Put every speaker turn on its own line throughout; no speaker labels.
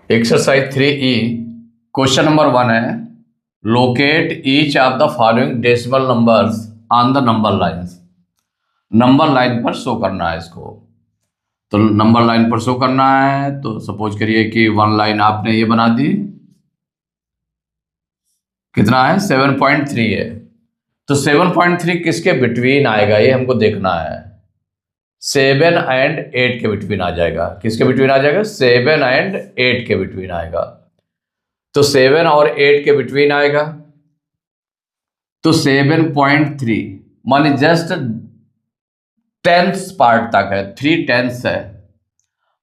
Exercise 3E question number 1 है locate each of the following decimal numbers on the number lines. Number line पर show करना है इसको। तो नंबर लाइन पर शो करना है तो सपोज करिए कि वन लाइन आपने ये बना दी, कितना है 7.3 है। तो 7.3 किसके बिटवीन आएगा ये हमको देखना है। 7 एंड 8 के बिटवीन आ जाएगा। किसके बिटवीन आ जाएगा? 7 एंड 8 के बिटवीन आएगा। तो 7 और 8 के बिटवीन आएगा तो 7.3 माने जस्ट टेंथ पार्ट तक है, 3/10 है।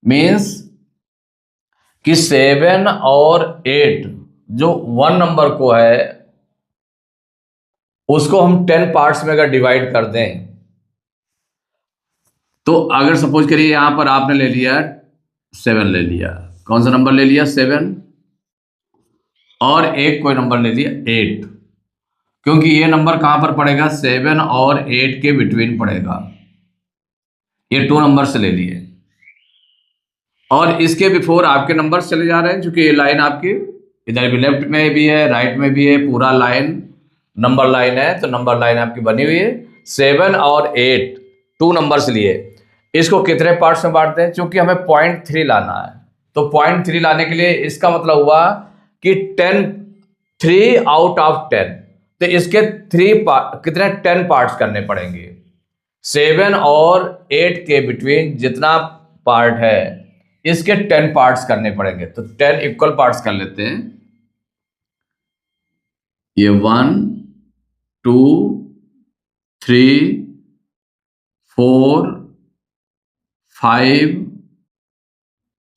मीन्स कि 7 और 8 जो 1 नंबर को है उसको हम 10 पार्ट्स में अगर डिवाइड कर दें तो अगर सपोज करिए यहां पर आपने ले लिया 7 ले लिया, कौन सा नंबर ले लिया 7, और एक कोई नंबर ले लिया 8, क्योंकि ये नंबर कहां पर पड़ेगा 7 और 8 के बिटवीन पड़ेगा। ये 2 नंबर से ले लिए और इसके बिफोर आपके नंबर चले जा रहे हैं, क्योंकि ये लाइन आपकी इधर भी लेफ्ट में भी है राइट में भी है, पूरा लाइन नंबर लाइन है। तो नंबर लाइन आपकी बनी हुई है 7 और 8 2 नंबर्स लिए। इसको कितने पार्ट्स में बांटते हैं? क्योंकि हमें 0.3 लाना है, तो 0.3 लाने के लिए इसका मतलब हुआ कि 3 आउट ऑफ 10, तो इसके कितने 10 पार्ट्स करने पड़ेंगे। 7 और 8 के बिटवीन जितना पार्ट है इसके 10 पार्ट्स करने पड़ेंगे। तो 10 इक्वल पार्ट्स कर लेते हैं। ये 1 2 3 4 5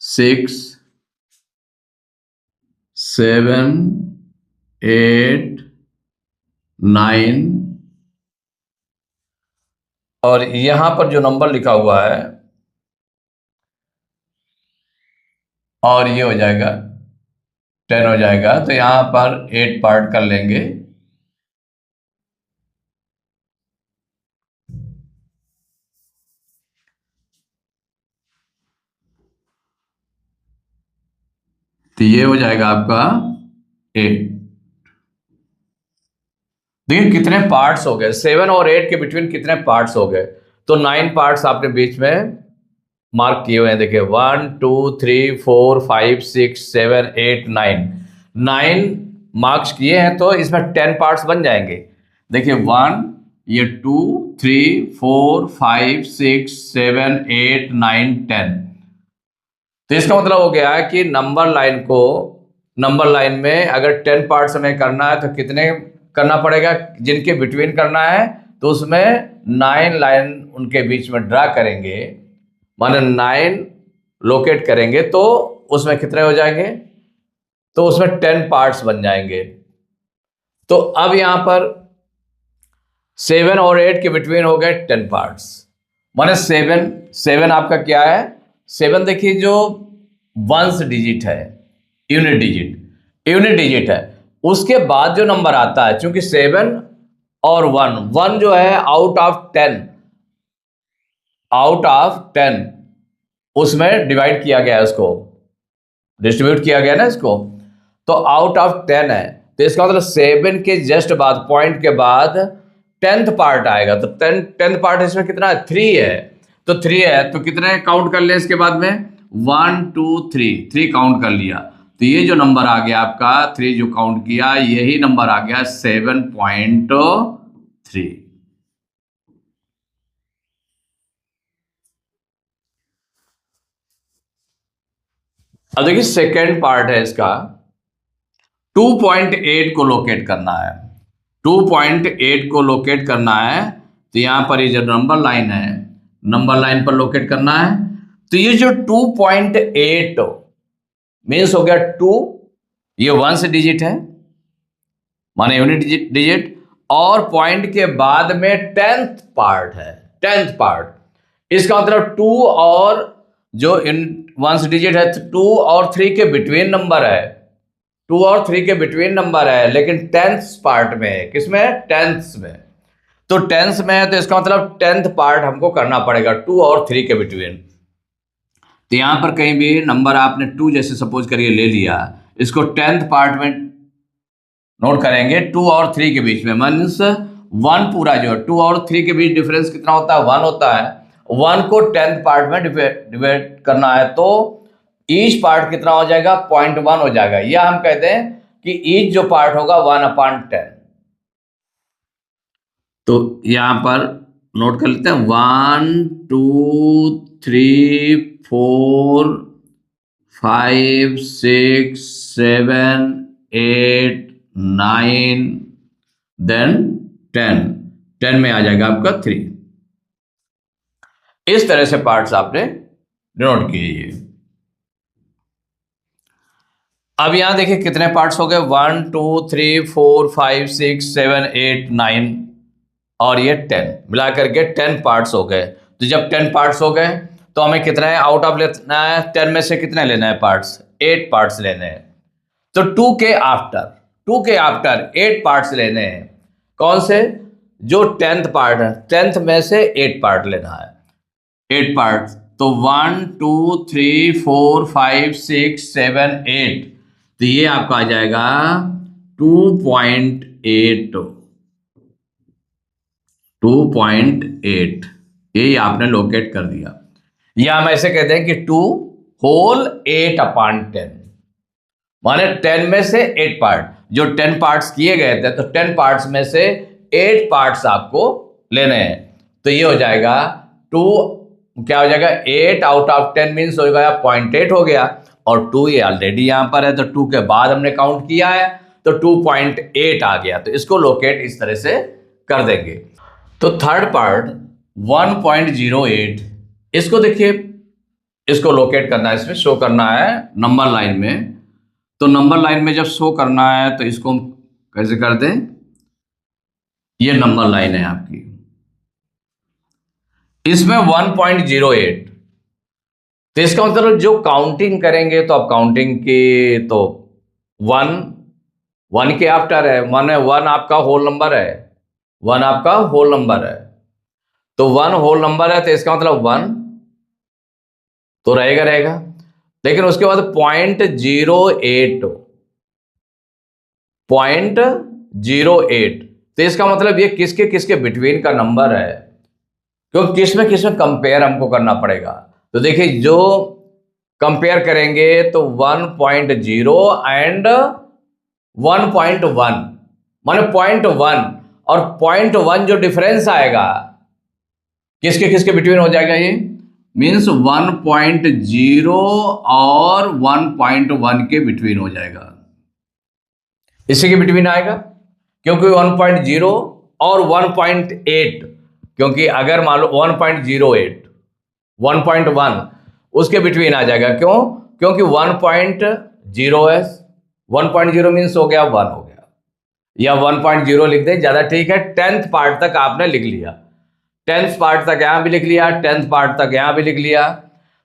6 7 8 9 और यहां पर जो नंबर लिखा हुआ है और ये हो जाएगा 10 हो जाएगा। तो यहां पर 8 पार्ट कर लेंगे। तो ये हो जाएगा आपका 8। देखिए कितने पार्ट्स हो गए, 7 और 8 के बिटवीन कितने पार्ट्स हो गए। तो 9 पार्ट्स आपने बीच में मार्क किए हुए हैं। देखिए 1 2 3 4 5 6 7 8 9 मार्क्स किए हैं, तो इसमें 10 पार्ट्स बन जाएंगे। देखिए 1 ये 2 3 4 5 6 7 8 9 10। तो इसका मतलब हो गया कि नंबर लाइन में अगर 10 पार्ट्स हमें करना है तो कितने करना पड़ेगा? जिनके बिटवीन करना है तो उसमें 9 लाइन उनके बीच में ड्रा करेंगे, माने 9 लोकेट करेंगे, तो उसमें कितने हो जाएंगे? तो उसमें 10 पार्ट्स बन जाएंगे। तो अब यहां पर 7 और 8 के बिटवीन हो गए 10 पार्ट्स, माने 7 आपका क्या है? 7 देखिए जो वंस डिजिट है, यूनिट डिजिट है। उसके बाद जो नंबर आता है, चूंकि 7 और 1 जो है आउट ऑफ 10 उसमें डिवाइड किया गया है, उसको डिस्ट्रीब्यूट किया गया ना इसको, तो आउट ऑफ 10 है। तो इसका मतलब 7 के जस्ट बाद पॉइंट के बाद 10th पार्ट आएगा। तो 10th पार्ट इसमें कितना है? 3 है। तो 3 है तो कितने काउंट कर ले इसके बाद में? 1 2 3 काउंट कर लिया। तो ये जो नंबर आ गया आपका 3 जो काउंट किया, यही नंबर आ गया 7.3। अब देखिए सेकेंड पार्ट है इसका, 2.8 को लोकेट करना है। 2.8 को लोकेट करना है तो यहां पर ये जो नंबर लाइन है, नंबर लाइन पर लोकेट करना है। तो ये जो 2.8 मीन्स हो गया 2, ये वंस डिजिट है माने यूनिट डिजिट, और पॉइंट के बाद में 10th पार्ट है, 10th पार्ट। इसका मतलब 2 और जो वंस डिजिट है 2 और 3 के बिटवीन नंबर है, 2 और 3 के बिटवीन नंबर है, लेकिन 10th पार्ट में है। किसमें? 10th में। तो 10th में है तो इसका मतलब 10th पार्ट हमको करना पड़ेगा 2 और 3 के बिटवीन। तो यहाँ पर कहीं भी नंबर आपने 2 जैसे सपोज करिए ले लिया, इसको 10th पार्ट में नोट करेंगे 2 और 3 के बीच में, मीन्स 1 पूरा जो है 2 और 3 के बीच डिफरेंस कितना होता है, 1 होता है। 1 को 10th पार्ट में डिवाइड करना है तो ईच पार्ट कितना हो जाएगा, 0.1 हो जाएगा, या हम कहते हैं कि ईच जो पार्ट होगा 1/10। तो यहां पर नोट कर लेते हैं 1 2 3 4 5 6 7 8 9 देन 10, 10 में आ जाएगा आपका 3। इस तरह से पार्ट्स आपने नोट किए। अब यहां देखिए कितने पार्ट्स हो गए, 1 2 3 4 5 6 7 8 9 और ये 10, मिला करके 10 पार्ट्स हो गए। तो जब 10 पार्ट्स हो गए तो हमें कितना है आउट ऑफ लेना है, 10 में से कितने लेना है पार्ट्स, 8 पार्ट्स लेने हैं। तो 2 के आफ्टर 8 पार्ट्स लेने हैं। कौन से, जो 10th पार्ट है, 10th में से 8 पार्ट लेना है, 8 पार्ट। तो 1 2 3 4 5 6 7 8, तो ये आपका आ जाएगा 2.8, 2.8, यही आपने लोकेट कर दिया। या हम ऐसे कहते हैं कि 2 होल 8/10, माने 10 में से 8 पार्ट, जो 10 पार्ट्स किए गए थे तो 10 पार्ट्स में से 8 पार्ट्स आपको लेने हैं। तो ये हो जाएगा 2, क्या हो जाएगा 8 आउट ऑफ 10 मीन्स हो गया 0.8 हो गया, और 2 ये ऑलरेडी यहां पर है तो 2 के बाद हमने काउंट किया है तो 2.8 आ गया। तो इसको लोकेट इस तरह से कर देंगे। तो थर्ड पार्ट 1.08, इसको देखिए, इसको लोकेट करना है, इसमें शो करना है नंबर लाइन में। तो नंबर लाइन में जब शो करना है तो इसको हम कैसे करते हैं, ये नंबर लाइन है आपकी, इसमें 1.08, तो इसका मतलब जो काउंटिंग करेंगे तो आप काउंटिंग की तो 1 के आफ्टर है, 1 आपका होल नंबर है, 1 आपका होल नंबर है, तो 1 होल नंबर है तो इसका मतलब 1 तो रहेगा। लेकिन उसके बाद 0.08, तो इसका मतलब ये किसके किसके बिटवीन का नंबर है, क्योंकि किसमें कंपेयर हमको करना पड़ेगा। तो देखिए जो कंपेयर करेंगे तो 1.0 एंड 1.1, माने 0.1 और 0.1 जो डिफरेंस आएगा किसके किसके बिटवीन हो जाएगा, ये मीन्स 1.0 और 1.1 के बिटवीन हो जाएगा, इसी के बिटवीन आएगा, क्योंकि 1.0 और 1.8, क्योंकि अगर मान लो 1.08 1.1 उसके बिटवीन आ जाएगा, क्यों, क्योंकि 1.0 है, 1.0 मीन्स हो गया 1 हो गया, या 1.0 लिख दें ज्यादा ठीक है। 10th पार्ट तक आपने लिख लिया, 10th पार्ट तक यहां भी लिख लिया, 10th पार्ट तक यहां भी लिख लिया।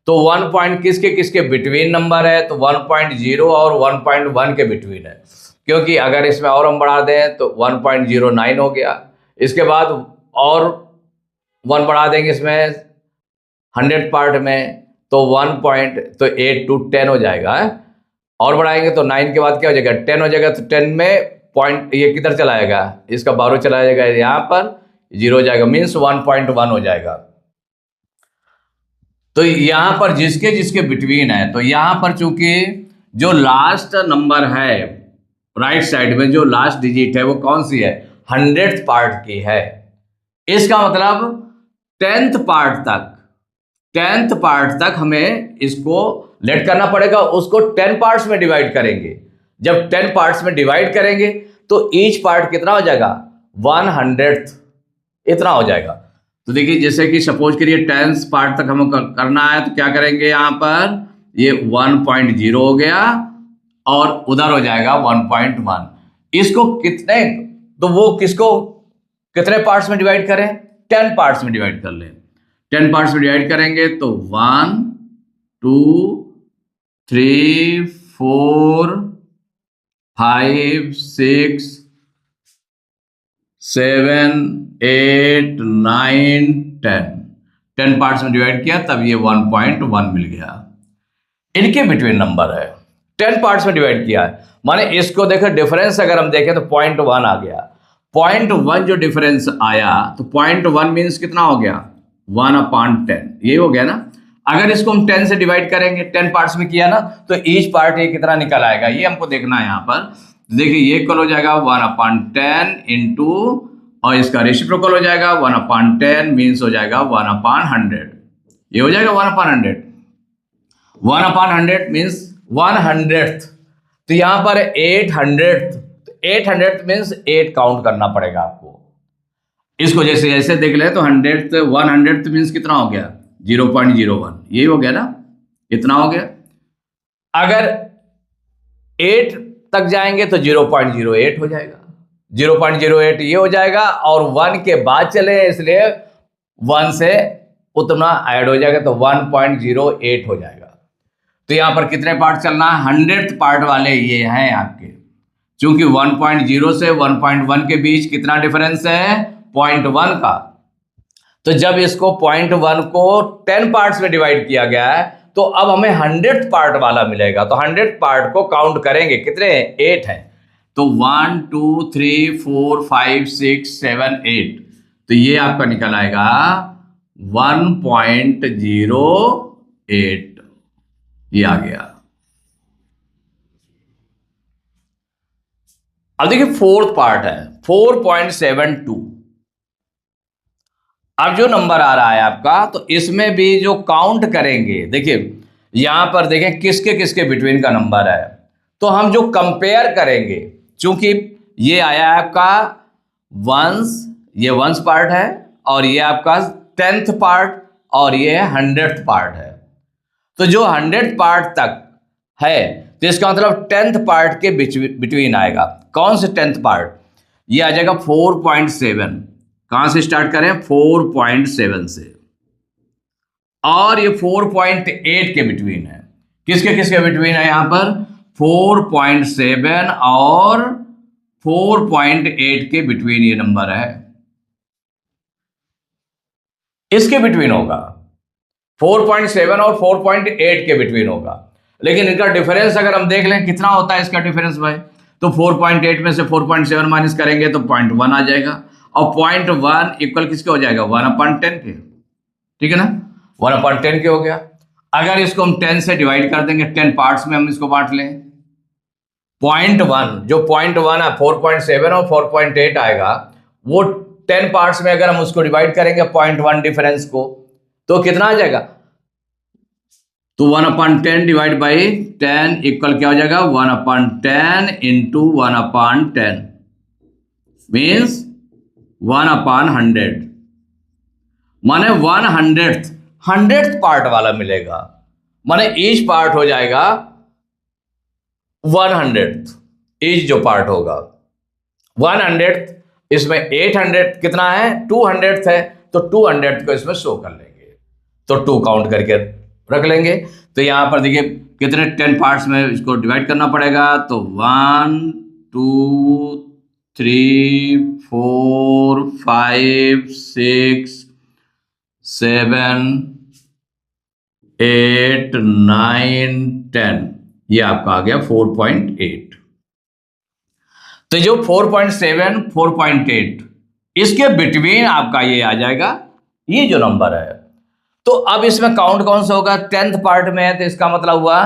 तो 1 पॉइंट किसके किसके बिटवीन नंबर है, तो 1.0 और 1.1 के बिटवीन है, क्योंकि अगर इसमें और हम बढ़ा दें तो 1.09 हो गया, इसके बाद और 1 बढ़ा देंगे इसमें 100 पार्ट में तो 8 to 10 हो जाएगा है? और बढ़ाएंगे तो 9 के बाद क्या हो जाएगा 10 हो जाएगा, तो 10 में पॉइंट ये किधर चला जाएगा, इसका 12 चला जाएगा, यहाँ पर 0 हो जाएगा, मीन्स 1.1 हो जाएगा। तो यहां पर जिसके जिसके बिटवीन है, तो यहां पर चूंकि जो लास्ट नंबर है राइट साइड में, जो लास्ट डिजिट है वो कौन सी है, 100th पार्ट की है, इसका मतलब 10th पार्ट तक हमें इसको लेट करना पड़ेगा, उसको 10 पार्ट्स में डिवाइड करेंगे। जब 10 पार्ट्स में डिवाइड करेंगे तो ईच पार्ट कितना हो जाएगा, 100th इतना हो जाएगा। तो देखिए जैसे कि सपोज करिए 10th पार्ट तक हमें करना है, तो क्या करेंगे, यहां पर ये 1.0 हो गया और उधर हो जाएगा 1.1, इसको कितने, तो वो किसको कितने पार्ट्स में डिवाइड करें, 10 पार्ट्स में डिवाइड कर लें, 10 पार्ट्स में डिवाइड करेंगे तो 1 2 3 4 5 6 7 8 9 10 पार्ट्स में डिवाइड किया, तब ये 1.1 मिल गया। इनके बिटवीन नंबर है, 10 पार्ट्स में डिवाइड किया है। माने इसको देखो डिफरेंस अगर हम देखें तो 0.1 आ गया। 0.1 जो डिफरेंस आया तो 0.1 मीन्स कितना हो गया 1/10, ये हो गया ना। अगर इसको हम 10 से डिवाइड करेंगे, 10 पार्ट्स में किया ना, तो ईच पार्ट ये कितना निकल आएगा, ये हमको देखना है यहाँ पर। देखिए ये इक्वल हो जाएगा 1/10 इंटू, और इसका रेसिप्रोकल हो जाएगा 1/10 मीन्स हो जाएगा 1/100। ये हो जाएगा 1/100। 1/100 मीन्स 100th। तो यहां पर 800th, 800th मीन्स 8 काउंट करना पड़ेगा आपको। इसको जैसे ऐसे देख ले तो 100th 100th मीन्स कितना हो गया 0.01, यही हो गया ना, इतना हो गया। अगर 8 तक जाएंगे तो 0.08 हो जाएगा, 0.08 ये हो जाएगा, और 1 के बाद चले इसलिए 1 से उतना ऐड हो जाएगा तो 1.08 हो जाएगा। तो यहां पर कितने पार्ट चलना है, 100th पार्ट वाले ये हैं आपके। चूंकि 1.0 से 1.1 के बीच कितना डिफरेंस है 0.1 का, तो जब इसको 0.1 को 10 पार्ट्स में डिवाइड किया गया है तो अब हमें 100th पार्ट वाला मिलेगा। तो 100th पार्ट को काउंट करेंगे, कितने हैं 8 हैं, तो 1 2 3 4 5 6 7 8, तो ये आपका निकल आएगा 1.08, ये आ गया। अब देखिए फोर्थ पार्ट है 4.72। अब जो नंबर आ रहा है आपका, तो इसमें भी जो काउंट करेंगे, देखिए यहां पर देखें किसके किसके बिटवीन का नंबर है, तो हम जो कंपेयर करेंगे, चूंकि ये आया है आपका वंस, ये वंस पार्ट है, और ये आपका 10th पार्ट, और ये 100th पार्ट है। तो जो 100th पार्ट तक है तो इसका मतलब 10th पार्ट के बिटवीन आएगा। कौन से 10th पार्ट, ये आ जाएगा 4.7। कहां से स्टार्ट करें 4.7 से, और ये 4.8 के बिटवीन है। किसके किसके बिटवीन है यहां पर 4.7 और 4.8 के बिटवीन ये नंबर है, इसके बिटवीन होगा 4.7 और 4.8 के बिटवीन होगा। लेकिन इनका डिफरेंस अगर हम देख लें कितना होता है इसका डिफरेंस भाई, तो 4.8 में से 4.7 माइनस करेंगे तो 0.1 आ जाएगा, और 0.1 इक्वल किसके हो जाएगा 1/10 के, ठीक है ना, 1/10 के हो गया। अगर इसको हम 10 से डिवाइड कर देंगे, 10 पार्ट्स में हम इसको बांट लें, 0.1 जो 0.1 है 4.7 और 4.8 आएगा, वो 10 पार्ट्स में अगर हम उसको डिवाइड करेंगे 0.1 डिफरेंस को, तो कितना आ जाएगा, तो 1/10 डिवाइड बाई 10 इक्वल क्या हो जाएगा 1/10 इंटू 1/10 मीन्स 1/100, माने 100th पार्ट वाला मिलेगा, माने ईच पार्ट हो जाएगा 100th, ईच जो पार्ट होगा 100th। इसमें 800 कितना है 200th है, तो 200th को इसमें शो कर लेंगे, तो 2 काउंट करके रख लेंगे। तो यहां पर देखिए कितने 10 पार्ट्स में इसको डिवाइड करना पड़ेगा, तो 1 2 3 4 5 6 7 8 9 10, ये आपका आ गया 4.8। तो जो 4.7 4.8 इसके बिटवीन आपका ये आ जाएगा, ये जो नंबर है। तो अब इसमें काउंट कौन सा होगा 10th पार्ट में है, तो इसका मतलब हुआ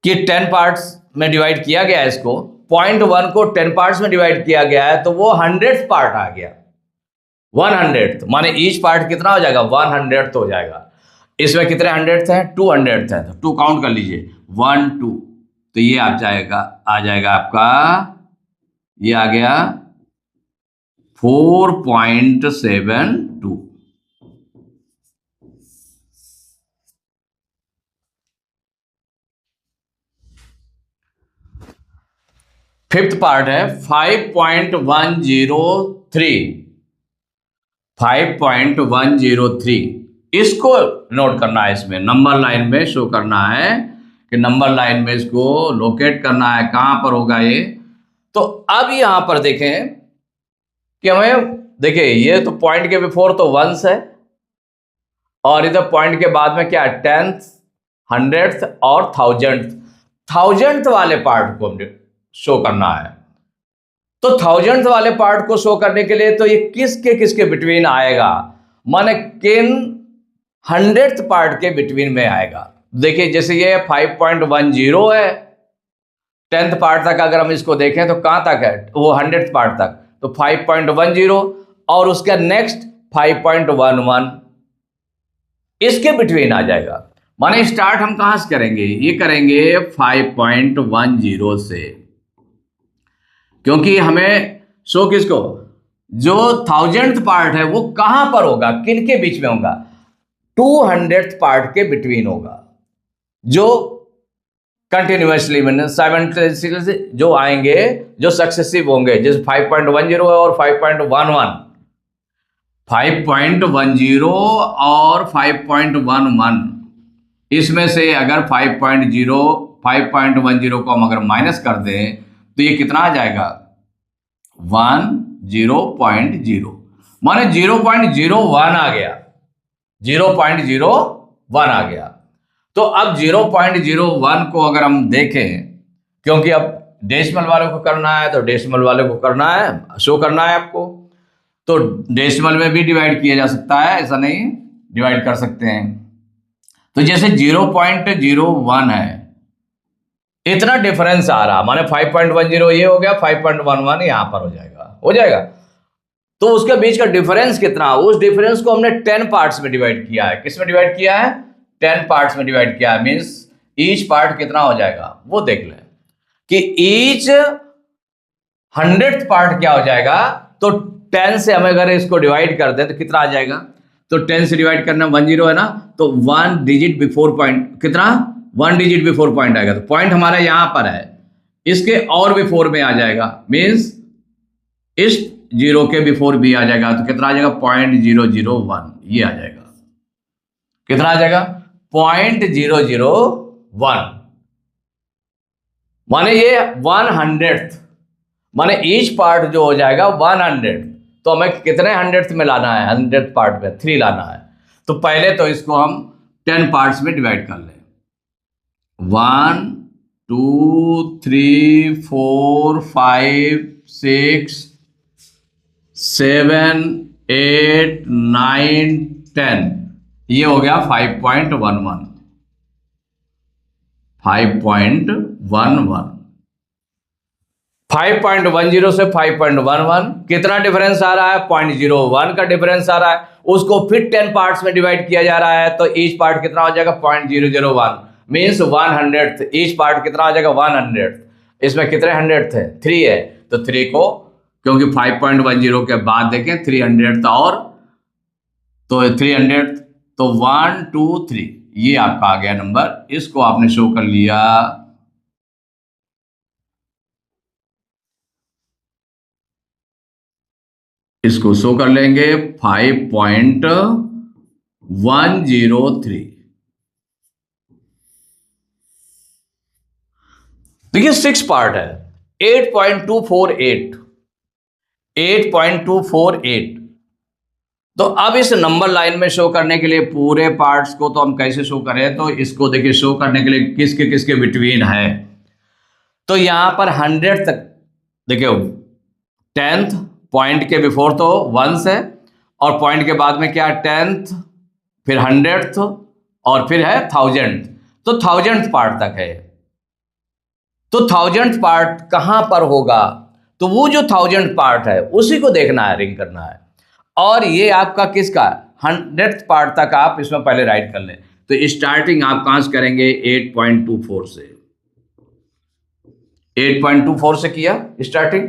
कि 10 पार्ट्स में डिवाइड किया गया है इसको, 0.1 को 10 पार्ट्स में डिवाइड किया गया है, तो वो 100th पार्ट आ गया 100th, माने ईच पार्ट कितना हो जाएगा 100th हो जाएगा। इसमें कितने 100th हैं 200th है, तो 2 काउंट कर लीजिए 1 2, तो ये आ जाएगा आपका, ये आ गया 4.72। फिफ्थ पार्ट है 5.103, 5.103 इसको नोट करना है, इसमें नंबर लाइन में शो करना है कि नंबर लाइन में इसको लोकेट करना है, कहां पर होगा ये। तो अब यहां पर देखें कि हमें देखिए ये तो पॉइंट के बिफोर तो 1s है, और इधर पॉइंट के बाद में क्या 10th 100th और 1000th वाले पार्ट को हमने शो करना है। तो 1000th वाले पार्ट को शो करने के लिए तो ये किसके बिटवीन आएगा, माने किन 100th पार्ट के बिटवीन में आएगा। देखिए जैसे ये 5.10 है, 10th पार्ट तक अगर हम इसको देखें तो कहां तक है, वो 100th पार्ट तक, तो 5.10 और उसका नेक्स्ट 5.11 इसके बिटवीन आ जाएगा। माने स्टार्ट हम कहां से करेंगे, ये करेंगे 5.10 से, क्योंकि हमें शो किसको, जो 1000th पार्ट है वो कहां पर होगा, किन के बीच में होगा, 200th पार्ट के बिटवीन होगा, जो कंटिन्यूसली मैंने साइमल्टेनियसली जो आएंगे, जो सक्सेसिव होंगे, जैसे 5.10 और 5.11, 5.10 और 5.11 इसमें से अगर 5.10 को हम अगर माइनस कर दें तो ये कितना आ जाएगा, 10.0, माने 0.01 आ गया, 0.01 आ गया। तो अब 0.01 को अगर हम देखें, क्योंकि अब डेसिमल वालों को करना है तो डेसिमल वाले को करना है, शो करना है आपको, तो डेसिमल में भी डिवाइड किया जा सकता है, ऐसा नहीं डिवाइड कर सकते हैं। तो जैसे 0.01 है, इतना डिफरेंस आ रहा, माने 5.10 ये हो गया, 5.11 यहां पर हो जाएगा। तो उसके बीच का डिफरेंस कितना, उस डिफरेंस को हमने 10 पार्ट्स में डिवाइड किया है। किस में डिवाइड किया है, 10 पार्ट्स में डिवाइड किया है। मींस ईच पार्ट कितना हो जाएगा, वो देख लें कि ईच 100th पार्ट क्या हो जाएगा। तो 10 से हम अगर इसको डिवाइड कर दें तो कितना आ जाएगा, तो 10 से डिवाइड करना 10 है ना, तो 1 डिजिट बिफोर पॉइंट, कितना 1 डिजिट बिफोर पॉइंट आएगा। तो पॉइंट हमारा यहां पर है, इसके और बिफोर में आ जाएगा, मींस इस 0 के बिफोर भी आ जाएगा। तो कितना आ जाएगा, 0.001 ये आ जाएगा। कितना आ जाएगा, 0.001, माने ये 100th, माने ईच पार्ट जो हो जाएगा 100। तो हमें कितने 100th में लाना है, 100th पार्ट में 3 लाना है। तो पहले तो इसको हम 10 पार्ट्स में डिवाइड कर लें, 1 2 3 4 5 6 7 8 9 10, ये हो गया 5.11, 5.11, 5.10 से 5.11 कितना डिफरेंस आ रहा है, 0.01 का डिफरेंस आ रहा है। उसको फिर 10 पार्ट्स में डिवाइड किया जा रहा है, तो ईच पार्ट कितना हो जाएगा, 0.001, मींस 100th, ईच पार्ट कितना हो जाएगा, 100th। इसमें कितने 100th है, 3 है, तो 3 को, क्योंकि 5.10 के बाद देखें 300th और, तो 300th, तो 1 2 3 ये आपका आ गया नंबर। इसको आपने शो कर लिया, इसको शो कर लेंगे 5.103। देखिए 6 पार्ट है, 8.248, 8.248। तो अब इस नंबर लाइन में शो करने के लिए पूरे पार्ट्स को तो हम कैसे शो करें, तो इसको देखिए शो करने के लिए किसके बिटवीन है। तो यहां पर 100 तक देखिए, 10th पॉइंट के बिफोर तो 1 है, और पॉइंट के बाद में क्या, 10th, फिर 100th और फिर है 1000th। तो 1000th पार्ट तक है। तो 1000th पार्ट कहां पर होगा, तो वो जो 1000th पार्ट है उसी को देखना है, रिंग करना है। और ये आपका किसका, 100th पार्ट तक आप इसमें पहले राइट कर लें। तो स्टार्टिंग आप कहां से करेंगे, 8.24 से, 8.24 से किया स्टार्टिंग।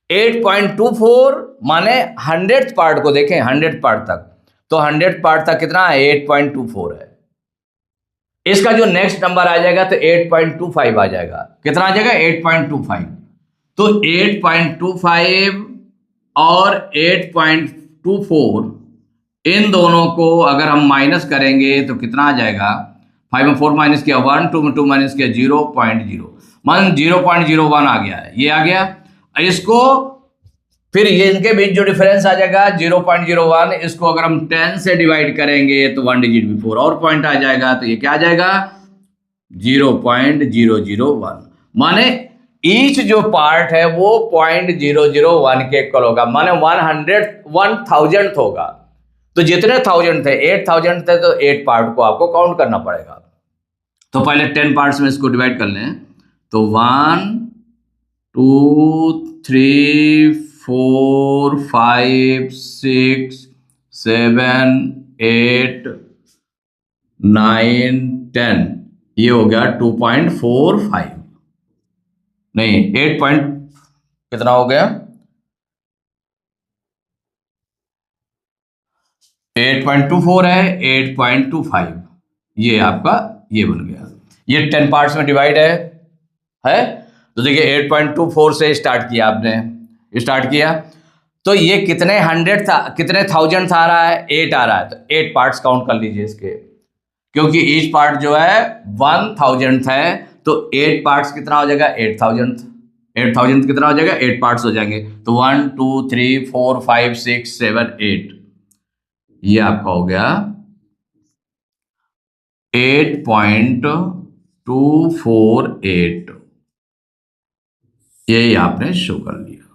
8.24 माने 100th पार्ट को देखें, 100th पार्ट तक, तो 100th पार्ट तक कितना है, 8.24 है। इसका जो नेक्स्ट नंबर आ जाएगा तो 8.25 आ जाएगा। कितना आ जाएगा, 8.25। तो 8.25 और 8.24 इन दोनों को अगर हम माइनस करेंगे तो कितना आ जाएगा, 5 में 4 माइनस किया 1, 2 में 2 माइनस किया 0.0, मान 0.01 आ गया है, ये आ गया। इसको फिर ये इनके बीच जो डिफरेंस आ जाएगा 0.01, इसको अगर हम 10 से डिवाइड करेंगे तो 1 डिजिट बिफोर और पॉइंट आ जाएगा, तो ये क्या आ जाएगा 0.001। माने ईच जो पार्ट है वो 0.001 के इक्वल होगा, माने 1000th होगा। तो जितने थाउजेंड थे 8000 थे, तो 8 पार्ट को आपको काउंट करना पड़ेगा। तो पहले 10 पार्ट्स में इसको डिवाइड कर लें, तो 1 2 3 4 5 6 7 8 9 10, ये हो गया 2.45, नहीं 8 पॉइंट कितना हो गया 8.24 है, 8.25, ये आपका ये बन गया। ये 10 पार्ट्स में डिवाइड है। तो देखिए 8.24 से स्टार्ट किया आपने, स्टार्ट किया, तो ये कितने 100 था, कितने थाउजेंड आ रहा है 8 आ रहा है, तो 8 पार्ट्स काउंट कर लीजिए इसके, क्योंकि ईच पार्ट जो है 1000 है, तो 8 पार्ट्स कितना हो जाएगा 8000 कितना हो जाएगा 8 पार्ट्स हो जाएंगे, तो 1 2 3 4 5 6 7 8, ये आपका हो गया 8.248, यही आपने शो कर लिया।